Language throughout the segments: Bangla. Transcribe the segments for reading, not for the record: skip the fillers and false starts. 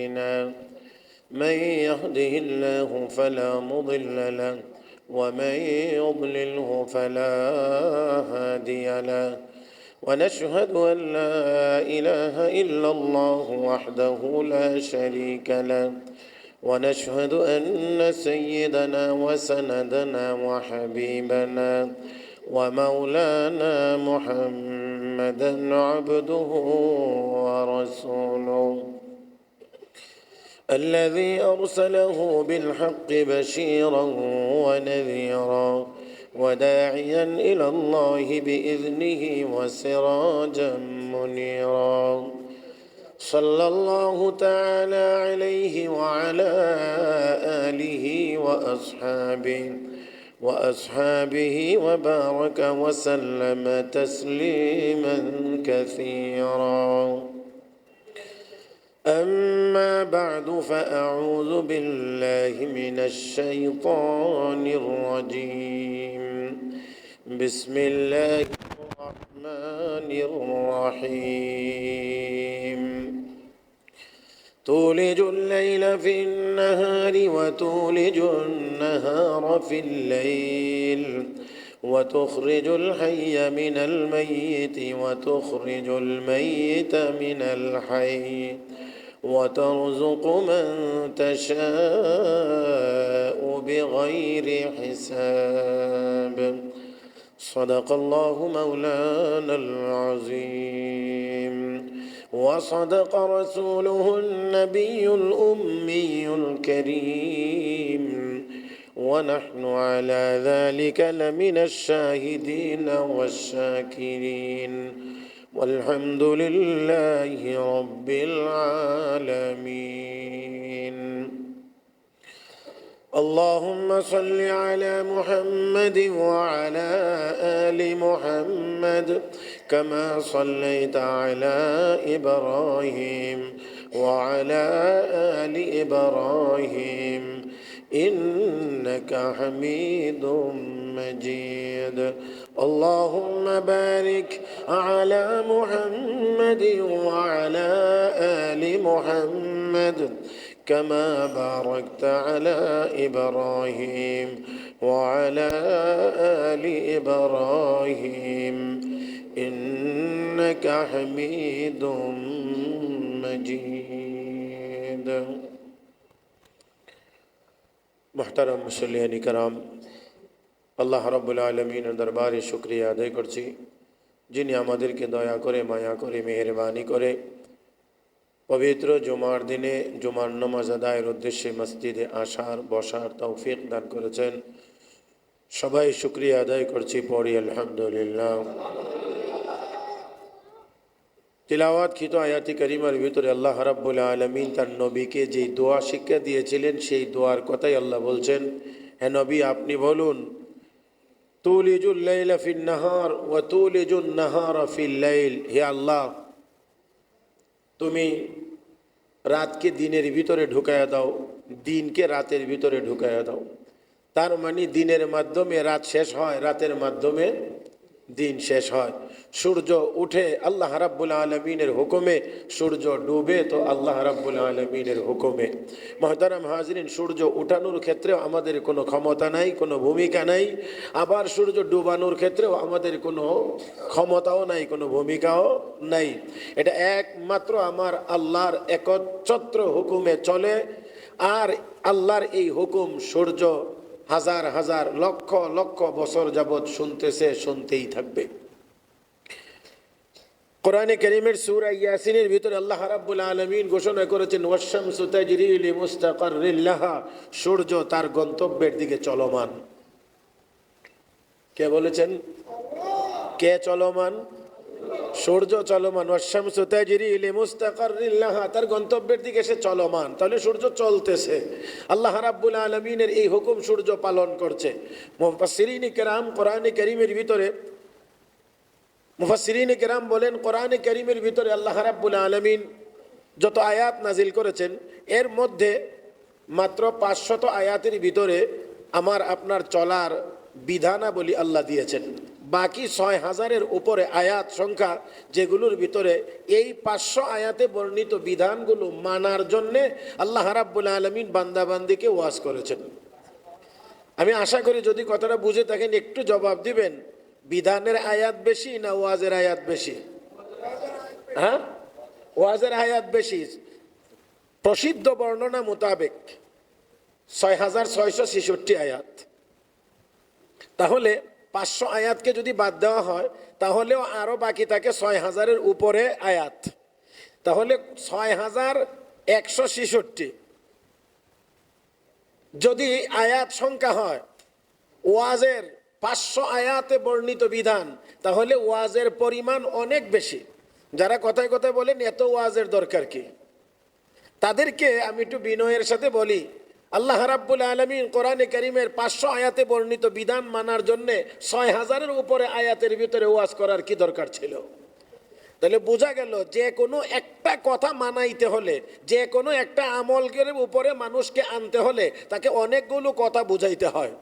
أمورنا من يهده الله فلا مضل له ومن يضلله فلا هادي له ونشهد أن لا إله إلا الله وحده لا شريك له ونشهد أن سيدنا وسندنا وحبيبنا ومولانا محمدا عبده ورسوله الذي أرسله بالحق بشيرا ونذيرا وداعيا إلى الله بإذنه وسراجا منيرا صلى الله تعالى عليه وعلى آله وأصحابه وبارك وسلم تسليما كثيرا أما بعد فأعوذ بالله من الشيطان الرجيم بسم الله الرحمن الرحيم تولج الليل في النهار وتولج النهار في الليل وتخرج الحي من الميت وتخرج الميت من الحي وترزق من تشاء بغير حساب صدق الله مولانا العظيم وصدق رسوله النبي الأمي الكريم ونحن على ذلك لمن الشاهدين والشاكرين والحمد لله رب العالمين اللهم صل على محمد وعلى آل محمد كما صليت على إبراهيم وعلى آل إبراهيم إنك حميد مجيد اللهم بارك على محمد وعلى آل محمد كما باركت على إبراهيم وعلى آل إبراهيم إنك حميد مجيد محترم মুসল্লিয়ান کرام আল্লাহ রাব্বুল আলামিনের দরবারে শুকরিয়া আদায় করছি যিনি আমাদেরকে দয়া করে মায়া করে মেহেরবানি করে পবিত্র জুমার দিনে জুমার নামাজ আদায়ের উদ্দেশ্যে মসজিদে আসার বসার তৌফিক দান করেছেন সবাই শুকরিয়া আদায় করছি পড়ি আলহামদুলিল্লাহ তিলাওয়াতকৃত আয়াতি কারিমার ভিতরে আল্লাহ রাব্বুল আলামিন তার নবীকে যে দোয়া শিক্ষা দিয়েছিলেন সেই দোয়ার কথাই আল্লাহ বলছেন হে নবী আপনি বলুন তুলিজুল লাইলা ফিন নাহার ওয়া তুলিজুন নাহারা ফিল লাইল হে আল্লাহ তুমি রাতকে দিনের ভিতরে ঢুকায়া দাও দিনকে রাতের ভিতরে ঢুকায়া দাও তার মানে দিনের মাধ্যমে রাত শেষ হয় রাতের মাধ্যমে দিন শেষ হয় সূর্য উঠে আল্লাহ রাব্বুল আলামিনের হুকুমে সূর্য ডুবে তো আল্লাহ রাব্বুল আলামিনের হুকুমে মুহতারাম হাজরিন সূর্য উঠানোর ক্ষেত্রেও আমাদের কোনো ক্ষমতা নাই কোনো ভূমিকা নাই আবার সূর্য ডুবানোর ক্ষেত্রেও আমাদের কোনো ক্ষমতাও নাই কোনো ভূমিকাও নাই এটা একমাত্র আমার আল্লাহর একচ্ছত্র হুকুমে চলে আর আল্লাহর এই হুকুম সূর্য হাজার হাজার লক্ষ লক্ষ বছর যাবত শুনতেই থাকবে কোরআনে কারীমের সূরা ইয়াসিনের ভিতরে আল্লাহ রাব্বুল আলামিন ঘোষণা করেছেন ওয়াশ-শামসু তাজরি লিমুস্তাকাররিন লাহা সূর্য তার গন্তব্যের দিকে চলমান কে বলেছেন কে চলমান সূর্য চলমান ওয়াশ-শামসু তাজরি লিমুস্তাকাররিন লাহা তার গন্তব্যের দিকে সে চলমান তাহলে সূর্য চলতেছে আল্লাহ রাব্বুল আলামিনের এই হুকুম সূর্য পালন করছে মুফাসসিরিন কিরাম কোরআনে কারীমের ভিতরে মুফাসসিরিন কিরাম বলেন কোরআনে কারীমের ভিতরে আল্লাহ রাব্বুল আলামিন যত আয়াত নাজিল করেছেন এর মধ্যে মাত্র 500 আয়াতের ভিতরে আমার আপনার চলার বিধানাবলী আল্লাহ দিয়েছেন বাকি 6,000-এর উপরে আয়াত সংখ্যা, যেগুলোর ভিতরে এই 500 আয়াতে বর্ণিত বিধানগুলো মানার জন্যে আল্লাহ রাব্বুল আলামিন বান্দাবান্দিকে ওয়াজ করেছেন। আমি আশা করি যদি কথাটা বুঝে থাকেন একটু জবাব দিবেন, বিধানের আয়াত বেশি না ওয়াজের আয়াত বেশি? হ্যাঁ, ওয়াজের আয়াত বেশি। প্রসিদ্ধ বর্ণনা মোতাবেক 6,666 আয়াত। তাহলে 500 আয়াতকে যদি বাদ দেওয়া হয় তাহলেও আরো বাকি থাকে 6,000-এর উপরে আয়াত। তাহলে 6,166 যদি আয়াত সংখ্যা হয় ওয়াজের 500 আয়াতে বর্ণিত বিধান, তাহলে ওয়াজের পরিমাণ অনেক বেশি। যারা কথায় কথায় বলেন এত ওয়াজের দরকার কি, তাদেরকে আমি একটু বিনয়ের সাথে বলি, আল্লাহ রাব্বুল আলামিন কোরআনে কারীমের 500 আয়াতে বর্ণিত বিধান মানার জন্যে 6,000-এর উপরে আয়াতের ভিতরে ওয়াজ করার কি দরকার ছিল? তাহলে বোঝা গেল যে কোনো একটা কথা মানাইতে হলে, যে কোনো একটা আমলের উপরে মানুষকে আনতে হলে তাকে অনেকগুলো কথা বুঝাইতে হয়।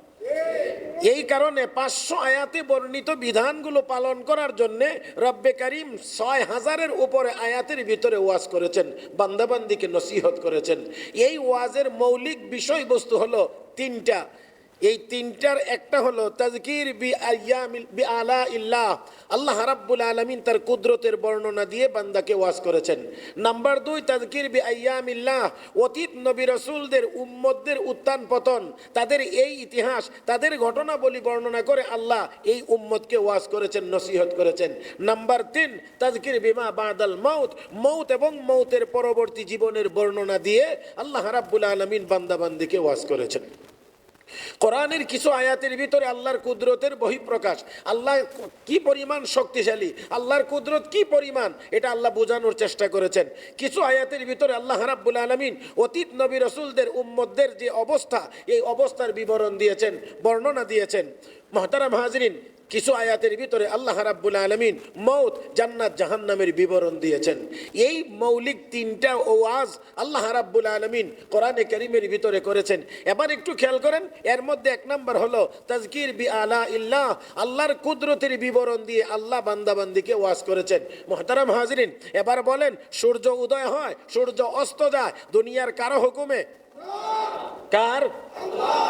এই কারণে 500 আয়াতে বর্ণিত বিধানগুলো পালন করার জন্য রব্বে কারীম 6,000-এর উপরে আয়াতের ভিতরে ওয়াজ করেছেন, বান্দাবান্দিকে নসিহত করেছেন। এই ওয়াজের মৌলিক বিষয়বস্তু হলো 3টা। এই 3টার একটা হলো তাযকির বি আলা ইল্লাহ, আল্লাহ রাব্বুল আলামিন তার কুদরতের বর্ণনা দিয়ে বান্দাকে ওয়াজ করেছেন। নাম্বার 2, তাযকির বি আইয়ামিল্লাহ, অতীত নবী রাসূলদের উম্মতদের উত্থান পতন, তাদের এই ইতিহাস, তাদের ঘটনাবলী বর্ণনা করে আল্লাহ এই উম্মতকে ওয়াজ করেছেন, নসিহত করেছেন। নাম্বার 3, তাযকির বিমা বাদাল মাউত, মৌত এবং মৌতের পরবর্তী জীবনের বর্ণনা দিয়ে আল্লাহ রাব্বুল আলামিন বান্দাবান্দিকে ওয়াজ করেছেন। কোরআনের কিছু আয়াতের ভিতরে আল্লাহর কুদরতের বহিঃপ্রকাশ, আল্লাহ কি পরিমাণ শক্তিশালী, আল্লাহর কুদরত কি পরিমাণ, এটা আল্লাহ বোঝানোর চেষ্টা করেছেন। কিছু আয়াতের ভিতরে আল্লাহ রাব্বুল আলামিন অতীত নবী রাসূলদের উম্মতদের যে অবস্থা, এই অবস্থার বিবরণ দিয়েছেন, বর্ণনা দিয়েছেন। মুহতারাম হাজরিন, কিছু আয়াতের ভিতরে আল্লাহ রাব্বুল আলামিন মৌত, জান্নাত, জাহান্নামের বিবরণ দিয়েছেন। এই মৌলিক 3টা ওয়াজ আল্লাহ রাব্বুল আলামিন কোরআনে কারীমের ভিতরে করেছেন। এবার একটু খেয়াল করেন, এর মধ্যে 1 নম্বর হলো তাযকির বি আলা ইল্লাহ, আল্লাহর কুদরতের বিবরণ দিয়ে আল্লাহ বান্দাবান্দিকে ওয়াজ করেছেন। মুহতারাম হাজরিন, এবার বলেন, সূর্য উদয় হয়, সূর্য অস্ত যায়, দুনিয়ার কারো হুকুমে? কার? আল্লাহ।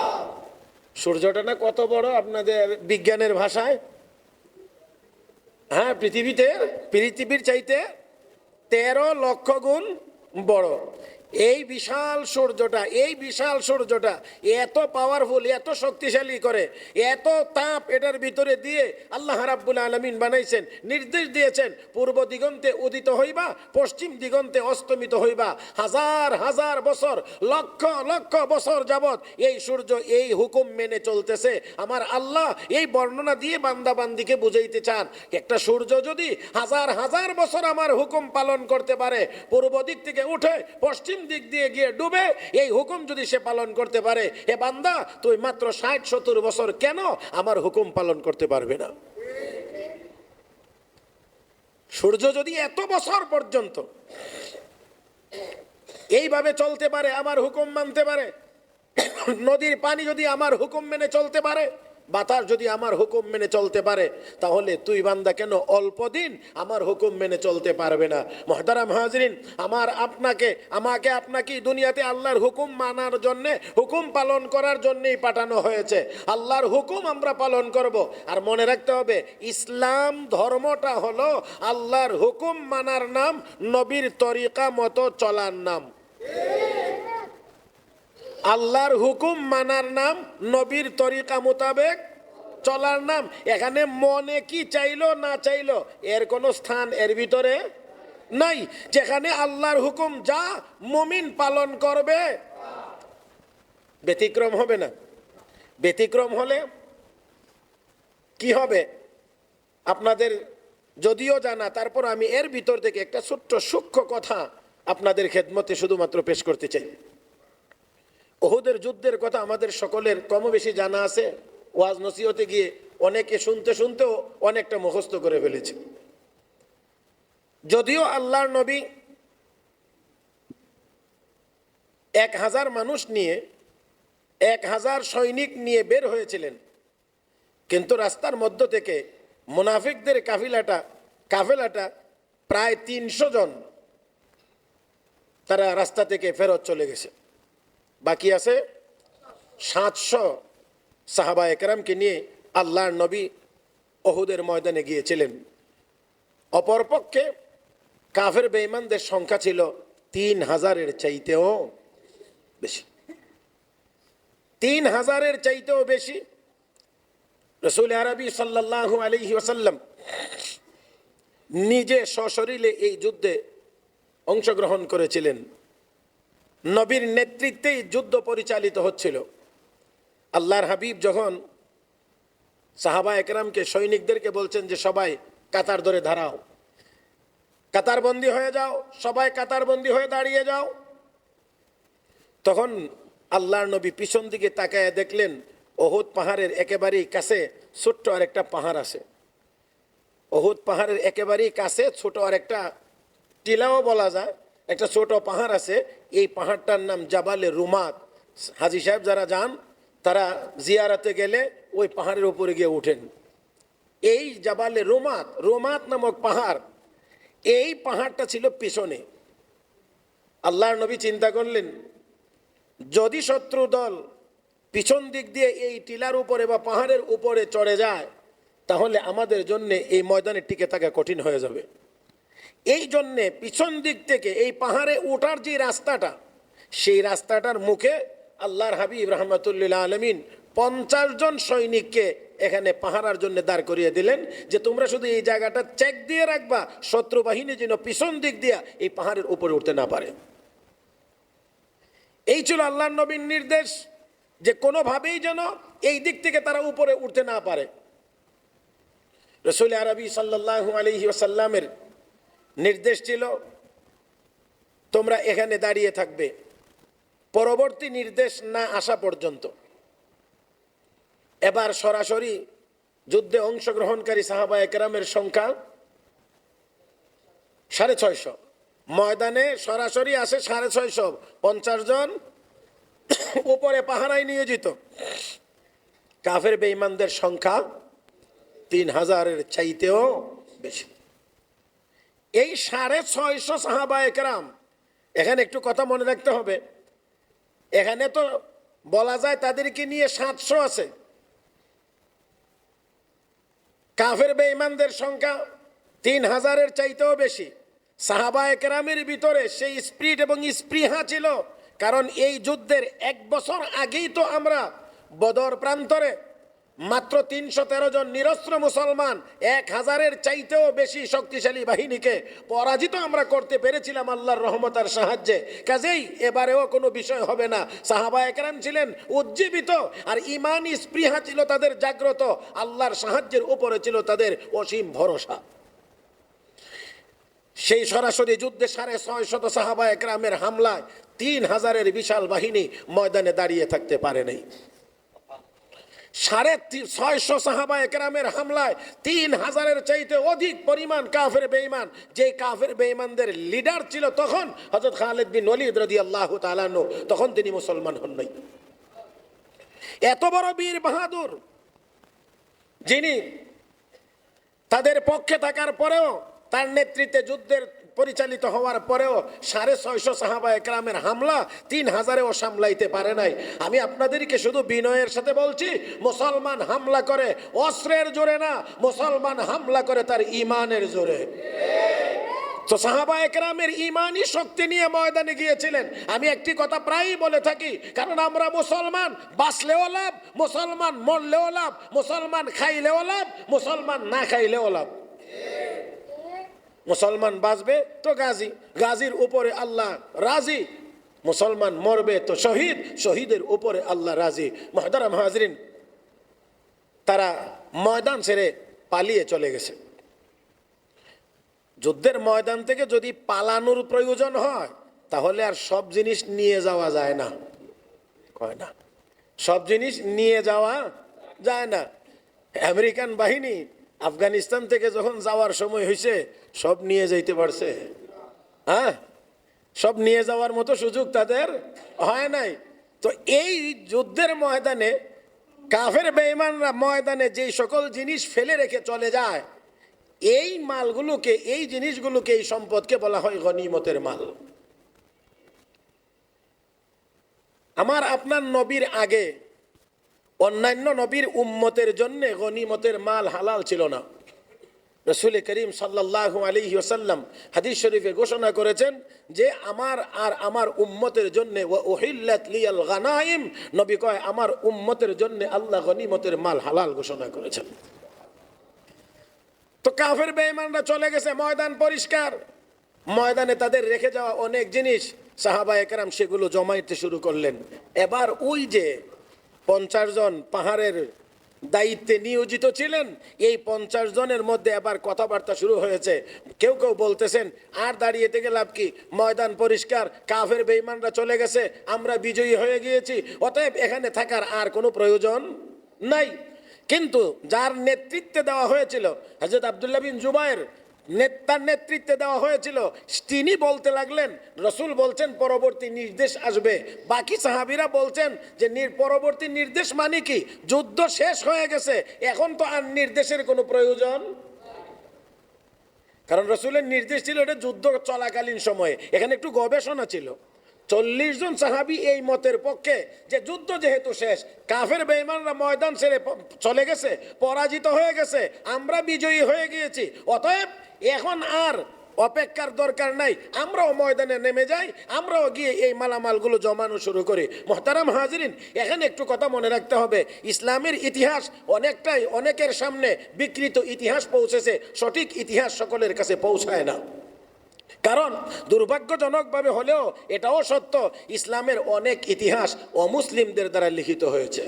সূর্যটা না কত বড় আপনাদের বিজ্ঞানের ভাষায়? হ্যাঁ, পৃথিবীর চাইতে 13 লক্ষ গুণ বড়। এই বিশাল সূর্যটা এত পাওয়ারফুল, এত শক্তিশালী করে, এত তাপ এটার ভিতরে দিয়ে আল্লাহ রাব্বুল আলামিন বানাইছেন, নির্দেশ দিয়েছেন, পূর্ব দিগন্তে উদিত হইবা, পশ্চিম দিগন্তে অস্তমিত হইবা। হাজার হাজার বছর, লক্ষ লক্ষ বছর যাবত এই সূর্য এই হুকুম মেনে চলতেছে। আমার আল্লাহ এই বর্ণনা দিয়ে বান্দাবান্দিকে বুঝাইতে চান, একটা সূর্য যদি হাজার হাজার বছর আমার হুকুম পালন করতে পারে, পূর্ব দিক থেকে উঠে পশ্চিম দিক দিয়ে গিয়ে ডুবে, এই হুকুম যদি সে পালন করতে পারে, হে বান্দা, তুই মাত্র 60-70 বছর কেন আমার হুকুম পালন করতে পারবে না? সূর্য যদি এত বছর পর্যন্ত এইভাবে চলতে পারে, আমার হুকুম মানতে পারে, নদীর পানি যদি আমার হুকুম মেনে চলতে পারে, বাতাস যদি আমার হুকুম মেনে চলতে পারে, তাহলে তুই বান্দা কেন অল্প দিন আমার হুকুম মেনে চলতে পারবে না? মুহতারাম হাজরিন, আমাকে আপনাকে দুনিয়াতে আল্লাহর হুকুম মানার জন্যে, হুকুম পালন করার জন্যই পাঠানো হয়েছে। আল্লাহর হুকুম আমরা পালন করব। আর মনে রাখতে হবে, ইসলাম ধর্মটা হলো আল্লাহর হুকুম মানার নাম, নবীর তরিকা মতো চলার নাম। আল্লাহর হুকুম মানার নাম, নবীর তরিকা মোতাবেক চলার নাম। এখানে মনে কি চাইলো না চাইলো এর কোনো স্থান এর ভিতরে নাই। যেখানে আল্লাহর হুকুম যা মুমিন পালন করবে, ব্যতিক্রম হবে না। ব্যতিক্রম হলে কি হবে আপনাদের যদিও জানা, তারপর আমি এর ভিতর থেকে একটা ছোট্ট সূক্ষ্ম কথা আপনাদের খেদমতে শুধুমাত্র পেশ করতে চাই। উহুদের যুদ্ধের কথা আমাদের সকলের কম বেশি জানা আছে। ওয়াজ নসিহতে গিয়ে অনেকে শুনতেও অনেকটা মুখস্থ করে ফেলেছে। যদিও আল্লাহর নবী 1000 মানুষ নিয়ে, 1000 সৈনিক নিয়ে বের হয়েছিলেন, কিন্তু রাস্তার মধ্য থেকে মুনাফিকদের কাফেলাটা প্রায় 300 জন তারা রাস্তা থেকে ফেরত চলে গেছে। বাকি আছে 700 সাহাবা একরামকে নিয়ে আল্লাহর নবী উহুদের ময়দানে গিয়েছিলেন। অপরপক্ষে কাফের বেঈমানদের সংখ্যা ছিল 3000-এর চাইতেও বেশি, 3000-এর চাইতেও বেশি। রাসূল আরবি সাল্লাল্লাহু আলাইহি ওয়াসাল্লাম নিজে সশরীরে এই যুদ্ধে অংশগ্রহণ করেছিলেন। নবীর নেতৃত্বেই যুদ্ধ পরিচালিত হচ্ছিল। আল্লাহর হাবিব যখন সাহাবা একরামকে, সৈনিকদেরকে বলছেন যে সবাই কাতার ধরে দাঁড়াও, কাতারবন্দি হয়ে যাও, সবাই কাতারবন্দি হয়ে দাঁড়িয়ে যাও, তখন আল্লাহর নবী পিছন দিকে তাকায় দেখলেন উহুদ পাহাড়ের একেবারেই কাছে ছোট্ট আরেকটা পাহাড় আছে। উহুদ পাহাড়ের একেবারেই কাছে ছোট আরেকটা টিলাও বলা যায়, একটা ছোট পাহাড় আছে। এই পাহাড়টার নাম জাবালে রুমাত। হাজী সাহেব যারা যান তারা জিয়ারাতে গেলে ওই পাহাড়ের উপরে গিয়ে ওঠেন। এই জাবালে রুমাত নামক পাহাড়, এই পাহাড়টা ছিল পিছনে। আল্লাহর নবী চিন্তা করলেন, যদি শত্রু দল পিছন দিক দিয়ে এই টিলার উপরে বা পাহাড়ের উপরে চড়ে যায়, তাহলে আমাদের জন্য এই ময়দানে টিকে থাকা কঠিন হয়ে যাবে। এই জন্যে পিছন দিক থেকে এই পাহাড়ে ওঠার যে রাস্তাটা, সেই রাস্তাটার মুখে আল্লাহর হাবিব রাহমাতুল্লিল আলামিন 50 জন সৈনিককে এখানে পাহারার জন্য দাঁড় করিয়ে দিলেন, যে তোমরা শুধু এই জায়গাটা চেক দিয়ে রাখবা, শত্রু বাহিনী যেন পিছন দিক দিয়ে এই পাহাড়ের উপরে উঠতে না পারে। এই ছিল আল্লাহর নবীর নির্দেশ, যে কোনোভাবেই যেন এই দিক থেকে তারা উপরে উঠতে না পারে। রাসূল আরবি সাল্লাল্লাহু আলাইহি ওয়াসাল্লামের নির্দেশ ছিল, তোমরা এখানে দাঁড়িয়ে থাকবে পরবর্তী নির্দেশ না আসা পর্যন্ত। এবার সরাসরি যুদ্ধে অংশগ্রহণকারী সাহাবা একরামের সংখ্যা 650। ময়দানে সরাসরি আসে 650, 50 জন উপরে পাহারায় নিয়োজিত। কাফের বেঈমানদের সংখ্যা 3000-এর চাইতেও বেশি। এই 650 সাহাবা একরাম, এখানে একটু কথা মনে রাখতে হবে, এখানে তো বলা যায় তাদেরকে নিয়ে 700 আছে। কাফের বেঈমানদের সংখ্যা 3000-এর চাইতেও বেশি। সাহাবা একরামের ভিতরে সেই স্পিরিট এবং স্পৃহা ছিল, কারণ এই যুদ্ধের 1 বছর আগেই তো আমরা বদর প্রান্তরে মাত্র 313 জন নিরস্ত্র মুসলমান 1000-এর চাইতেও বেশি শক্তিশালী বাহিনীকে পরাজিত আমরা করতে পেরেছিলাম আল্লাহর রহমতের সাহায্যে। কাজেই এবারেও কোনো বিষয় হবে না। সাহাবা একরাম ছিলেন উজ্জীবিত, আর ঈমানি স্পৃহা ছিল তাদের জাগ্রত, আল্লাহর সাহায্যের উপরে ছিল তাদের অসীম ভরসা। সেই সরাসরি যুদ্ধে 650 সাহাবা একরামের হামলায় 3000-এর বিশাল বাহিনী ময়দানে দাঁড়িয়ে থাকতে পারে নাই। 650 সাহাবা একরামের হামলায় 3000-এর চাইতে অধিক পরিমাণ কাফের বেঈমান, যে কাফের বেঈমানদের লিডার ছিল তখন হযরত খালিদ বিন ওয়ালিদ রাদিয়াল্লাহু তাআলা আনহু, তখন তিনি মুসলমান হন নাই। এত বড় বীর বাহাদুর, যিনি তাদের পক্ষে থাকার পরেও, তার নেতৃত্বে যুদ্ধের পরিচালিত হওয়ার পরেও 650 সাহাবা একরামের হামলা 3000-এও সামলাইতে পারে নাই। আমি আপনাদেরকে শুধু বিনয়ের সাথে বলছি, মুসলমান হামলা করে অস্ত্রের জোরে না, মুসলমান হামলা করে তার ঈমানের জোরে। তো সাহাবা একরামের ঈমানি শক্তি নিয়ে ময়দানে গিয়েছিলেন। আমি একটি কথা প্রায়ই বলে থাকি, কারণ আমরা মুসলমান, বাঁচলেও লাভ, মুসলমান মরলেও লাভ, মুসলমান খাইলেও লাভ, মুসলমান না খাইলেও লাভ। মুসলমান বাঁচবে তো গাজী, গাজীর উপরে আল্লাহ রাজি। মুসলমান মরবে তো শহীদ, শহীদের উপরে আল্লাহ রাজি। মুহতারাম হাজরিন, তারা ময়দান ছেড়ে পালিয়ে চলে গেছে। যুদ্ধের ময়দান থেকে যদি পালানোর প্রয়োজন হয়, তাহলে আর সব জিনিস নিয়ে যাওয়া যায় না, কয় না, সব জিনিস নিয়ে যাওয়া যায় না। আমেরিকান বাহিনী আফগানিস্তান থেকে যখন যাওয়ার সময় হয়েছে, সব নিয়ে যাইতে পারছে? হ্যাঁ, সব নিয়ে যাওয়ার মতো সুযোগ তাদের হয় নাই। তো এই যুদ্ধের ময়দানে কাফের বেঈমানরা ময়দানে যেই সকল জিনিস ফেলে রেখে চলে যায়, এই মালগুলোকে, এই জিনিসগুলোকে, এই সম্পদকে বলা হয় গনিমতের মাল। আমার আপনার নবীর আগে অন্যান্য নবীর উম্মতের জন্য গনিমতের মাল হালাল ছিল না। রাসূল করিম সাল্লাল্লাহু আলাইহি ওয়াসাল্লাম হাদিস শরীফে ঘোষণা করেছেন যে আমার আর আমার উম্মতের জন্য ওয়া উহিল্লাত লিয়াল গানাইম, নবী কয় আমার উম্মতের জন্য আল্লাহ গনিমতের মাল হালাল ঘোষণা করেছেন। তো কাফের বেঈমানরা চলে গেছে, ময়দান পরিষ্কার, ময়দানে তাদের রেখে যাওয়া অনেক জিনিস সাহাবায়ে কেরাম সেগুলো জমাইতে শুরু করলেন। এবার ওই যে 50 জন পাহাড়ের দায়িত্বে নিয়োজিত ছিলেন, এই 50 জনের মধ্যে এবার কথাবার্তা শুরু হয়েছে। কেউ কেউ বলতেছেন আর দাঁড়িয়ে থেকে লাভ কি, ময়দান পরিষ্কার, কাফের বেঈমানরা চলে গেছে, আমরা বিজয়ী হয়ে গিয়েছি, অতএব এখানে থাকার আর কোনো প্রয়োজন নাই। কিন্তু যার নেতৃত্বে দেওয়া হয়েছিল, হযরত আব্দুল্লাহ বিন জুবায়ের তার নেতৃত্বে দেওয়া হয়েছিল, তিনি বলতে লাগলেন রাসূল বলছেন পরবর্তী নির্দেশ আসবে। বাকি সাহাবীরা বলছেন যে পরবর্তী নির্দেশ মানে কি, যুদ্ধ শেষ হয়ে গেছে, এখন তো আর নির্দেশের কোনো প্রয়োজন। কারণ রাসূলের নির্দেশ ছিল এটা যুদ্ধ চলাকালীন সময়ে, এখানে একটু গবেষণা ছিল। 40 জন সাহাবী এই মতের পক্ষে যে যুদ্ধ যেহেতু শেষ, কাফের বেঈমানরা ময়দান ছেড়ে চলে গেছে, পরাজিত হয়ে গেছে, আমরা বিজয়ী হয়ে গিয়েছি, অতএব এখন আর অপেক্ষার দরকার নাই, আমরাও ময়দানে নেমে যাই, আমরাও গিয়ে এই মালামালগুলো জমানো শুরু করি। মুহতারাম হাজিরিন, এখানে একটু কথা মনে রাখতে হবে, ইসলামের ইতিহাস অনেকটাই অনেকের সামনে বিকৃত ইতিহাস পৌঁছেছে, সঠিক ইতিহাস সকলের কাছে পৌঁছায় না। কারণ দুর্ভাগ্যজনকভাবে হলেও এটাও সত্য, ইসলামের অনেক ইতিহাস অমুসলিমদের দ্বারা লিখিত হয়েছে।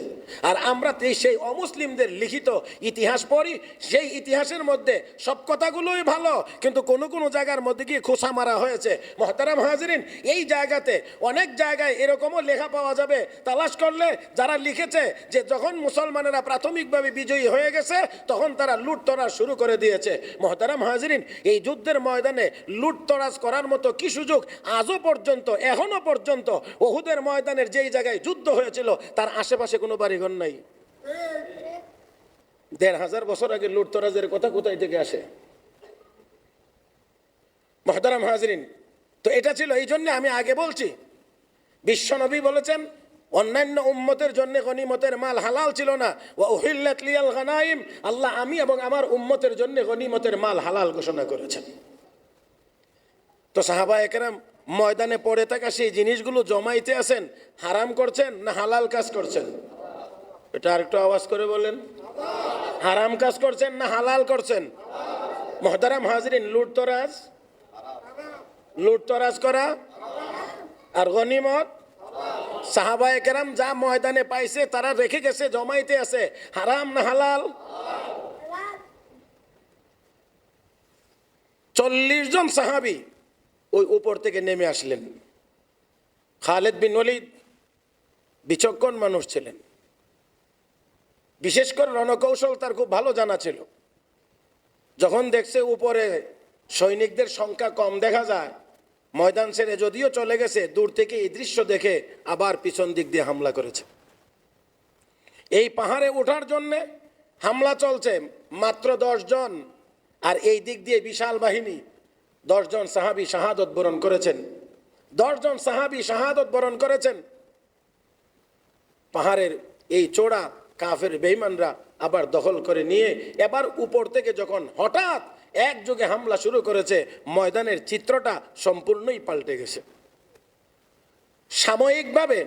আর আমরা সেই অমুসলিমদের লিখিত ইতিহাস পড়ি, সেই ইতিহাসের মধ্যে সব কথাগুলোই ভালো, কিন্তু কোনো কোনো জায়গার মধ্যে গিয়ে খোঁচা মারা হয়েছে। মুহতারাম হাজিরিন, এই জায়গাতে অনেক জায়গায় এরকমও লেখা পাওয়া যাবে, তালাশ করলে যারা লিখেছে যে যখন মুসলমানেরা প্রাথমিকভাবে বিজয়ী হয়ে গেছে তখন তারা লুটতরাজ শুরু করে দিয়েছে। মুহতারাম হাজিরিন, এই যুদ্ধের ময়দানে লুটতরাজ করার মতো কি সুযোগ আজও পর্যন্ত, এখনো পর্যন্ত উহুদের ময়দানের যেই জায়গায় যুদ্ধ হয়েছিল তার আশেপাশে কোনো বাড়িঘর নাই। 1500 বছর আগে লুটতরাজের কথা কোথায় থেকে আসে? মুহতারাম হাজিরিন, তো এটা ছিল, এই জন্য আমি আগে বলছি বিশ্বনবী বলেছেন অন্যান্য উম্মতের জন্য গনিমতের মাল হালাল ছিল না, ওয়া উহিল্লাত লিয়াল গানাইম, আল্লাহ আমি এবং আমার উম্মতের জন্য গনিমতের মাল হালাল ঘোষণা করেছেন। তো সাহাবায়ে কেরাম ময়দানে পড়ে থাকা সেই জিনিসগুলো জমাইতে আছেন, হারাম করছেন না হালাল কাজ করছেন? এটা আরেকটু আওয়াজ করে বলেন, হারাম কাজ করছেন না হালাল করছেন? মুহতারাম হাজিরিন, লুটতরাজ করা আর গনিমত, সাহাবায়ে কেরাম যা ময়দানে পাইছে তারা রেখে গেছে, জমাইতে আছে, হারাম না হালাল? 40 জন সাহাবী ওই উপর থেকে নেমে আসলেন। খালিদ বিন ওলীদ বিচক্ষণ মানুষ ছিলেন, বিশেষ করে রণকৌশল তার খুব ভালো জানা ছিল। যখন দেখছে উপরে সৈনিকদের সংখ্যা কম দেখা যায়, ময়দান ছেড়ে যদিও চলে গেছে, দূর থেকে এই দৃশ্য দেখে আবার পিছন দিক দিয়ে হামলা করেছে। এই পাহাড়ে ওঠার জন্যে হামলা চলছে, মাত্র 10 জন, আর এই দিক দিয়ে বিশাল বাহিনী। 10 জন সাহাবী শাহাদত বরণ করেছেন, 10 জন সাহাবী শাহাদত বরণ করেছেন। পাহাড়ের এই চূড়া কাফের বেঈমানরা আবার দখল করে নিয়ে এবার উপর থেকে যখন হঠাৎ একযোগে হামলা শুরু করেছে, ময়দানের চিত্রটা সম্পূর্ণই পাল্টে গেছে। সাময়িকভাবে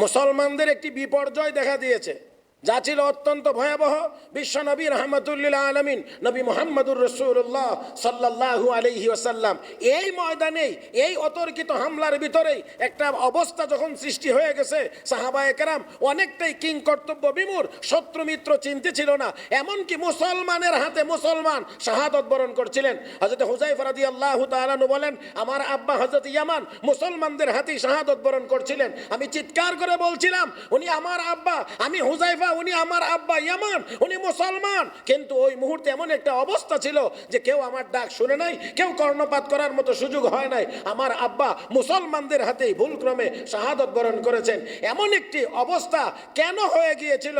মুসলমানদের একটি বিপর্যয় দেখা দিয়েছে, যা ছিল অত্যন্ত ভয়াবহ। বিশ্বনবী রাহমাতুল লিল আলামিন নবী মুহাম্মদুর রাসূলুল্লাহ সাল্লাল্লাহু আলাইহি ওয়াসাল্লাম এই ময়দানেই, এই অতর্কিত হামলার ভিতরেই একটা অবস্থা যখন সৃষ্টি হয়ে গেছে, সাহাবায়ে কেরাম অনেকটাই কিংকর্তব্য বিমূঢ়, শত্রু মিত্র চিনতে ছিল না। এমনকি মুসলমানের হাতে মুসলমান শাহাদত বরণ করছিলেন। হযরত হুযায়ফা রাদিয়াল্লাহু তাআলা আনহু বলেন, আমার আব্বা হযরত ইয়ামান মুসলমানদের হাতে শাহাদত বরণ করছিলেন। আমি চিৎকার করে বলছিলাম, উনি আমার আব্বা, আমি হুযায়ফা আব্বা, উনি আমার আব্বা ইয়ামান, উনি মুসলমান। কিন্তু ওই মুহূর্তে এমন একটা অবস্থা ছিল যে কেউ আমার ডাক শুনে নাই, কেউ কর্ণপাত করার মতো সুযোগ হয় নাই। আমার আব্বা মুসলমানদের হাতেই ভুলক্রমে শাহাদত বরণ করেছেন। এমন একটি অবস্থা কেন হয়ে গিয়েছিল?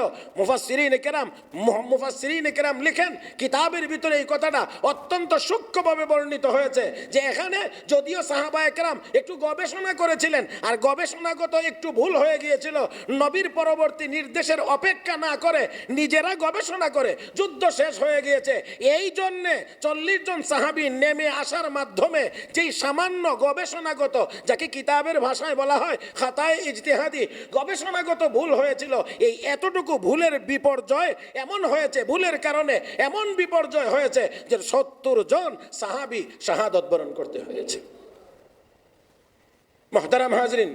মুফাসসিরিনে কেরাম লিখেন, কিতাবের ভিতরে এই কথাটা অত্যন্ত সূক্ষ্মভাবে বর্ণিত হয়েছে যে এখানে যদিও সাহাবায়ে কেরাম একটু গবেষণা করেছিলেন আর গবেষণাগত একটু ভুল হয়ে গিয়েছিল, নবীর পরবর্তী নির্দেশের অপেক্ষা না করে নিজেরা গবেষণা করে যুদ্ধ শেষ হয়ে গিয়েছে। এই জন্যে 40 জন সাহাবী নেমে আসার মাধ্যমে যেই সামান্য গবেষণাগত, যাকে কিতাবের ভাষায় বলা হয় খাতায়ে ইজতিহাদি, গবেষণাগত ভুল হয়েছিল, এই এতটুকু ভুলের বিপর্যয় এমন হয়েছে, ভুলের কারণে এমন বিপর্যয় হয়েছে যে 70 জন সাহাবী শাহাদত বরণ করতে হয়েছে। মুহতারাম হাজরিন,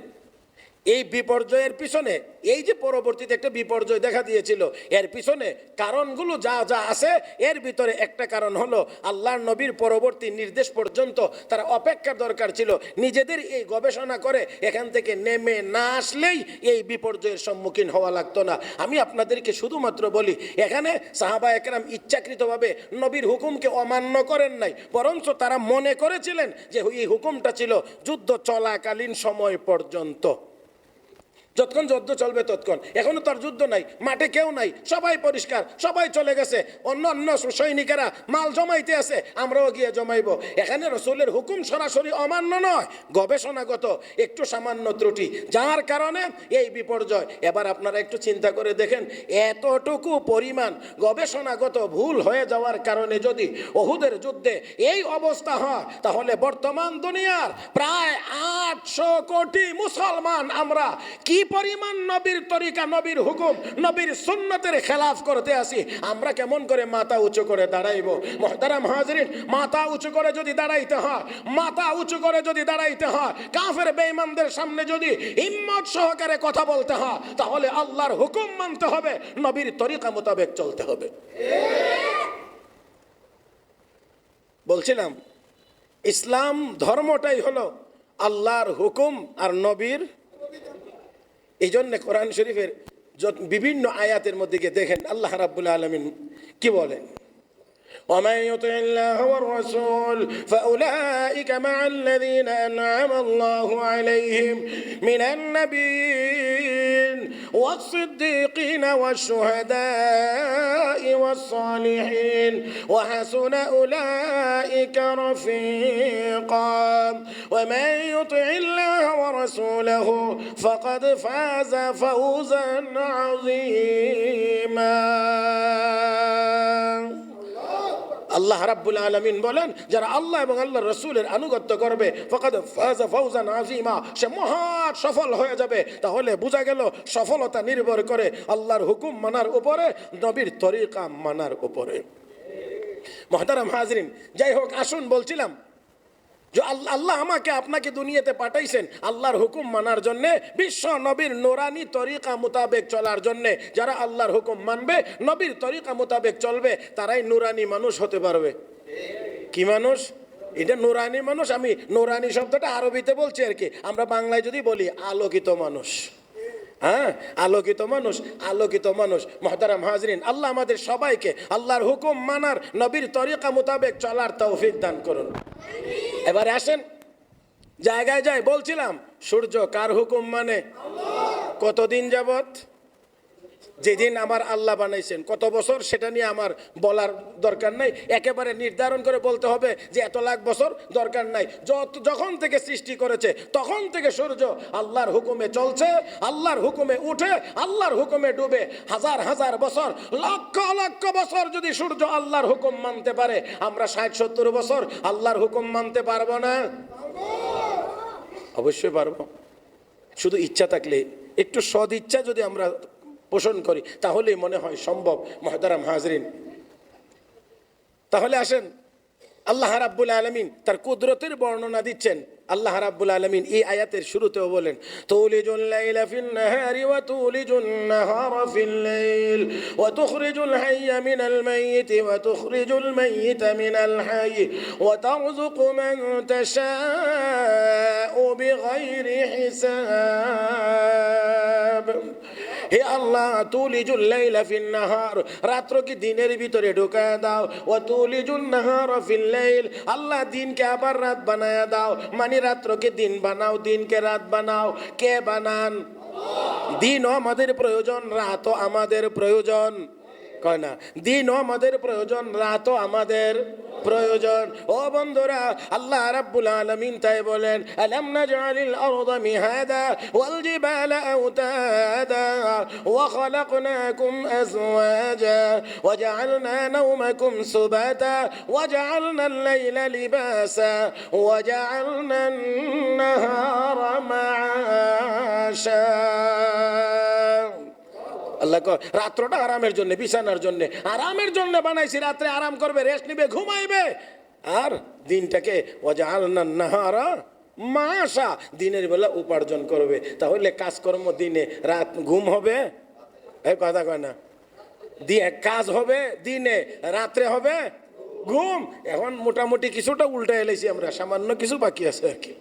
এই বিপর্যয়ের পিছনে, এই যে পরবর্তীতে একটা বিপর্যয় দেখা দিয়েছিল, এর পিছনে কারণগুলো যা যা আছে, এর ভিতরে একটা কারণ হলো আল্লাহর নবীর পরবর্তী নির্দেশ পর্যন্ত তারা অপেক্ষার দরকার ছিল। নিজেদের এই গবেষণা করে এখান থেকে নেমে না আসলেই এই বিপর্যয়ের সম্মুখীন হওয়া লাগতো না। আমি আপনাদেরকে শুধুমাত্র বলি, এখানে সাহাবায়ে কেরাম ইচ্ছাকৃতভাবে নবীর হুকুমকে অমান্য করেন নাই, বরঞ্চ তারা মনে করেছিলেন যে এই হুকুমটা ছিল যুদ্ধ চলাকালীন সময় পর্যন্ত। যতক্ষণ যুদ্ধ চলবে ততক্ষণ। এখনো তার যুদ্ধ নাই, মাঠে কেউ নাই, সবাই পরিষ্কার, সবাই চলে গেছে, অন্য অন্য সৈনিকেরা মাল জমাইতে আছে, আমরাও গিয়ে জমাইব। এখানে রসুলের হুকুম সরাসরি অমান্য নয়, গবেষণাগত একটু সামান্য ত্রুটি, যার কারণে এই বিপর্যয়। এবার আপনারা একটু চিন্তা করে দেখেন, এতটুকু পরিমাণ গবেষণাগত ভুল হয়ে যাওয়ার কারণে যদি উহুদের যুদ্ধে এই অবস্থা হয়, তাহলে বর্তমান দুনিয়ার প্রায় 800 কোটি মুসলমান আমরা কি পরিমাণ নবীর তরিকা, নবীর হুকুম, নবীর সুন্নতের খেলাফ করতে আসি, আমরা কেমন করে মাথা উঁচু করে দাঁড়াইব? মুহতারাম হাজরিন, মাথা উঁচু করে যদি দাঁড়াইতে হয়, মাথা উঁচু করে যদি দাঁড়াইতে হয়, কাফের বেঈমানদের সামনে যদি হিম্মত সহকারে কথা বলতে হয়, তাহলে আল্লাহর হুকুম মানতে হবে, নবীর তরিকা মোতাবেক চলতে হবে। বলছিলাম, ইসলাম ধর্মটাই হলো আল্লাহর হুকুম আর নবীর। এই জন্য কোরআন শরীফের বিভিন্ন আয়াতের মধ্যে গিয়ে দেখেন আল্লাহ রাব্বুল আলামিন কি বলেন, ومن يطع الله والرسول فأولئك مع الذين أنعم الله عليهم من النبيين والصديقين والشهداء والصالحين وحسن أولئك رفيقا ومن يطع الله ورسوله فقد فاز فوزا عظيما। আল্লাহ রাব্বুল আলামিন বলেন, যারা আল্লাহ এবং আল্লাহর রাসূলের আনুগত্য করবে, ফাকাদ ফাযা ফাওজান আযীমা, সে মহা সফল হয়ে যাবে। তাহলে বোঝা গেল সফলতা নির্ভর করে আল্লাহর হুকুম মানার উপরে, নবীর তরিকা মানার উপরে। মুহতারাম হাজরিন, যাই হোক, আসুন বলছিলাম যে আল্লাহ আমাকে আপনাকে দুনিয়াতে পাঠাইছেন আল্লাহর হুকুম মানার জন্য, বিশ্ব নবীর নুরানি তরিকা মোতাবেক চলার জন্য। যারা আল্লাহর হুকুম মানবে, নবীর তরিকা মোতাবেক চলবে, তারাই নুরানি মানুষ হতে পারবে। কি মানুষ? এটা নুরানি মানুষ। আমি নুরানি শব্দটা আরবিতে বলছি আর কি, আমরা বাংলায় যদি বলি আলোকিত মানুষ। হ্যাঁ, আলোকিত মানুষ, আলোকিত মানুষ। মুহতারাম হাজরিন, আল্লাহ আমাদের সবাইকে আল্লাহর হুকুম মানার, নবীর তরিকা মোতাবেক চলার তৌফিক দান করুন। এবারে আসেন জায়গায় যাই। বলছিলাম, সূর্য কার হুকুম মানে? কতদিন যাবত? যেদিন আমার আল্লাহ বানাইছেন। কত বছর সেটা নিয়ে আমার বলার দরকার নাই, একেবারে নির্ধারণ করে বলতে হবে যে এত লাখ বছর, দরকার নাই। যখন থেকে সৃষ্টি করেছে তখন থেকে সূর্য আল্লাহর হুকুমে চলছে, আল্লাহর হুকুমে উঠে, আল্লাহর হুকুমে ডুবে। হাজার হাজার বছর, লক্ষ লক্ষ বছর যদি সূর্য আল্লাহর হুকুম মানতে পারে, আমরা 60-70 বছর আল্লাহর হুকুম মানতে পারবো না? অবশ্যই পারবো। শুধু ইচ্ছা থাকলে, একটু সদ ইচ্ছা যদি আমরা পোষণ করি, তাহলেই মনে হয় সম্ভব। মুহতারাম হাজরিন, তাহলে আসেন, আল্লাহ রাব্বুল আলামিন তার কুদরতের বর্ণনা দিচ্ছেন। আল্লাহ রাব্বুল আলামিন এই আয়াতের শুরুতেও বলেন, তুলিজুল লাইলা ফিন নাহারি ওয়া তুলিজুন নাহারা ফিল লাইল ওয়া তুখরিজুল হাইয়া মিনাল মাইয়িতি ওয়া তুখরিজুল মাইয়িতা মিনাল হাইয়্যি ওয়া তারযুকু মান তাশাউ বিগাইরি হিসাব। হে আল্লাহ তুলিজুল লাইলা ফিন নাহার, রাত্রকে দিনের ভিতরে ঢুকায় দাও। ওয়া তুলিজুন নাহারা ফিল লাইল, আল্লাহ দিনকে আবার রাত বানায়া দাও। মানে রাত্রকে দিন বানাও, দিনকে রাত বানাও। কে বানান? দিনও আমাদের প্রয়োজন, রাতও আমাদের প্রয়োজন। কয় না, দিনও আমাদের প্রয়োজন, রাতও আমাদের প্রয়োজন। ও বন্ধুরা, আল্লাহ রাব্বুল আলামিন তাই বলেন, আলাম নাজআলিল আরদা মিহাদা ওয়াল জিবালা আওতাদা ওয়া খালাকনাকুম আজওয়াজা ওয়া জাআলনা নাওমাকুম সুবাতা ওয়া জাআলনাল লাইলা লিবাসা ওয়া জাআলনান নাহারা মাআশা। আল্লাহ রাত্রটা আরামের জন্য, বিছানার জন্য, আরামের জন্য বানাইছি। রাত্রে আরাম করবে, রেস্ট নিবে, ঘুমাইবে। আর দিনটাকে ওয়াজআলনা নাহারা মাআশা, দিনের বেলা উপার্জন করবে। তাহলে কাজকর্ম দিনে, রাত ঘুম হবে। এই কথা কয় না, দিয়ে কাজ হবে দিনে, রাত্রে হবে ঘুম। এখন মোটামুটি কিছুটা উল্টা এলেছি আমরা, সামান্য কিছু বাকি আছে আর কি।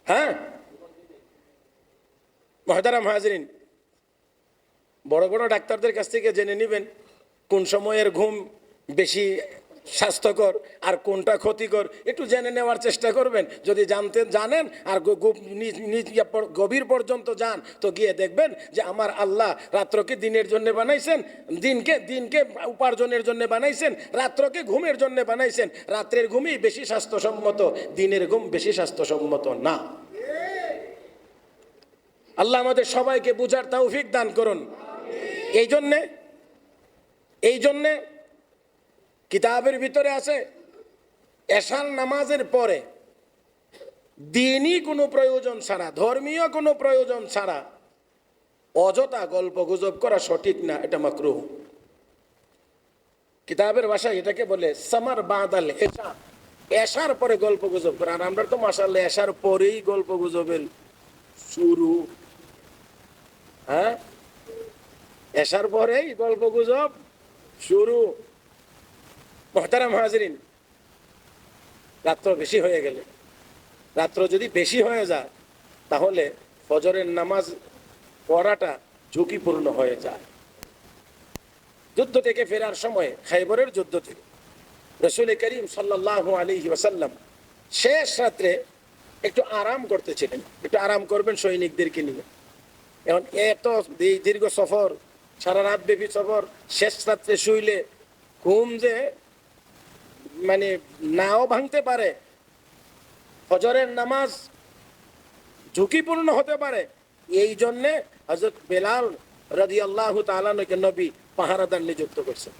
হ্যাঁ মুহতারাম হাজরিন, বড় বড় ডাক্তারদের কাছ থেকে জেনে নেবেন কোন সময়ের ঘুম বেশি স্বাস্থ্যকর আর কোনটা ক্ষতিকর, একটু জেনে নেওয়ার চেষ্টা করবেন। যদি জানেন আর গভীর পর্যন্ত যান, তো গিয়ে দেখবেন যে আমার আল্লাহ রাত্রকে দিনের জন্য বানাইছেন, দিনকে উপার্জনের জন্য বানাইছেন, রাত্রকে ঘুমের জন্য বানাইছেন। রাত্রের ঘুমই বেশি স্বাস্থ্যসম্মত, দিনের ঘুম বেশি স্বাস্থ্যসম্মত না। আল্লাহ আমাদের সবাইকে বুঝার তৌফিক দান করুন। এই জন্যে কিতাবের ভিতরে আছে, এশার নামাজের পরে দিনই কোনো প্রয়োজন ছাড়া, ধর্মীয় কোনো প্রয়োজন ছাড়া অযথা গল্প গুজব করা সঠিক না, এটা মাকরুহ। কিতাবের ভাষায় এটাকে বলে সামার বাদাল এশা, এশার পরে গল্প গুজব করা। আর আমরা তো মাশাআল্লাহ এশার পরেই গল্প গুজবের শুরু। হ্যাঁ, এশার পরেই গল্প গুজব শুরু। মুহতারাম হাজরিন, রাত্র বেশি হয়ে গেলে, রাত্র যদি বেশি হয়ে যায়, তাহলে ফজরের নামাজ পড়াটা ঝুঁকিপূর্ণ হয়ে যায়। যুদ্ধ থেকে ফেরার সময়, খাইবরের যুদ্ধ থেকে রাসূল করিম সাল্লাল্লাহু আলাইহি ওয়াসাল্লাম শেষ রাত্রে একটু আরাম করতেছিলেন। একটু আরাম করবেন সৈনিকদেরকে নিয়ে। এখন এত দীর্ঘ সফর, সারা রাত ব্যাপী সফর, শেষ রাত্রে শুইলে ঘুম যে মানে নাও ভাঙতে পারে, ফজরের নামাজ ঝুঁকিপূর্ণ হতে পারে। এই জন্যে হযরত বেলাল রাদিয়াল্লাহু তাআলা নবী পাহারাদার নিযুক্ত করছেন।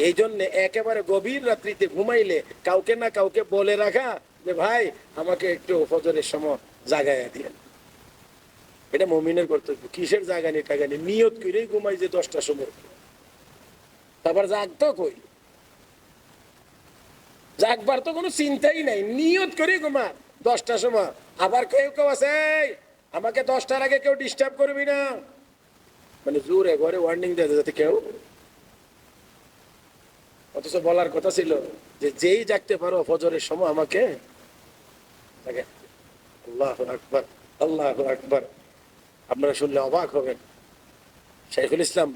এই জন্যে একেবারে গভীর রাত্রিতে ঘুমাইলে কাউকে না কাউকে বলে রাখা যে ভাই আমাকে একটু ফজরের সময় জাগাইয়া দিয়ে। এটা মুমিনের কর্তব্য। কিসের জাগানি টাগানি, নিয়ত করেই ঘুমাই যে 10টার সময়। তারপর জাগতো কই, জাগবার তো কোনো চিন্তাই নাই, নিয়ত করে ঘুমা 10টার সময়। আবার কেউ কেউ আছে আমাকে 10টার আগে কেউ ডিস্টার্ব করবি না, মানে জোরে ঘরে ওয়ার্নিং দেয় যাতে কেউ, অথচ বলার কথা ছিল যে যেই জাগতে পারো ফজরের সময় আমাকে। আল্লাহু আকবার, আল্লাহু আকবার। আপনারা শুনলে অবাক হবেন। শাইখুল ইসলাম,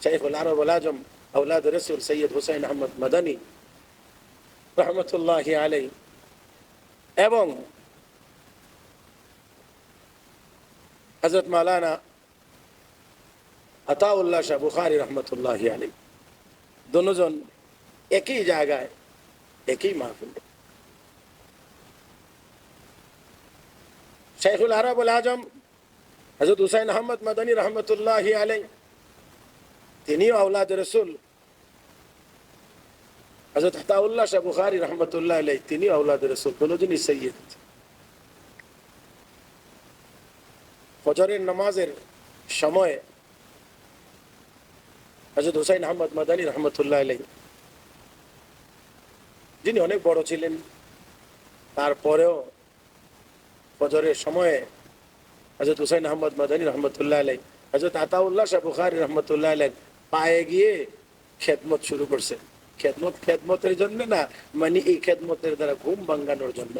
শাইখুল আরব আল আজম আওলাদ রাসূল সৈয়দ হুসাইন আহমদ মাদানী রহমতুল্লাহি আলাইহি এবং হযরত মাওলানা আতাউল্লাহ শাহ বুখারী রহমতুল্লাহি আলাইহি দুজন একই জায়গায়, একই মাহফিলে। শাইখুল আরব আল আজম হযরত হুসাইন আহমদ মাদানী রহমতুল্লাহি আলাইহি, তিনিও আওলাদ রাসূল। হযরত আতাউল্লাহ শাহ বুখারী রহমতুল্লাহ আলাইহি, তিনিও আওলাদ রাসূল, দুজনই সৈয়দ। ফজরের নামাজের সময় হযরত হুসাইন আহমদ মাদানী রহমতুল্লাহ আলাইহি, যিনি অনেক বড় ছিলেন, তারপরেও ফজরের সময়ে হযরত হুসাইন আহমদ মাদানী রহমতুল্লাহ আলাইহি হযরত আতাউল্লাহ শাহ বুখারী রহমতুল্লাহ আলাইহি পায়ে গিয়ে খেদমত শুরু করছেন। খেদমতের জন্য না, মানে এই খেদমতের দ্বারা ঘুম ভাঙানোর জন্য।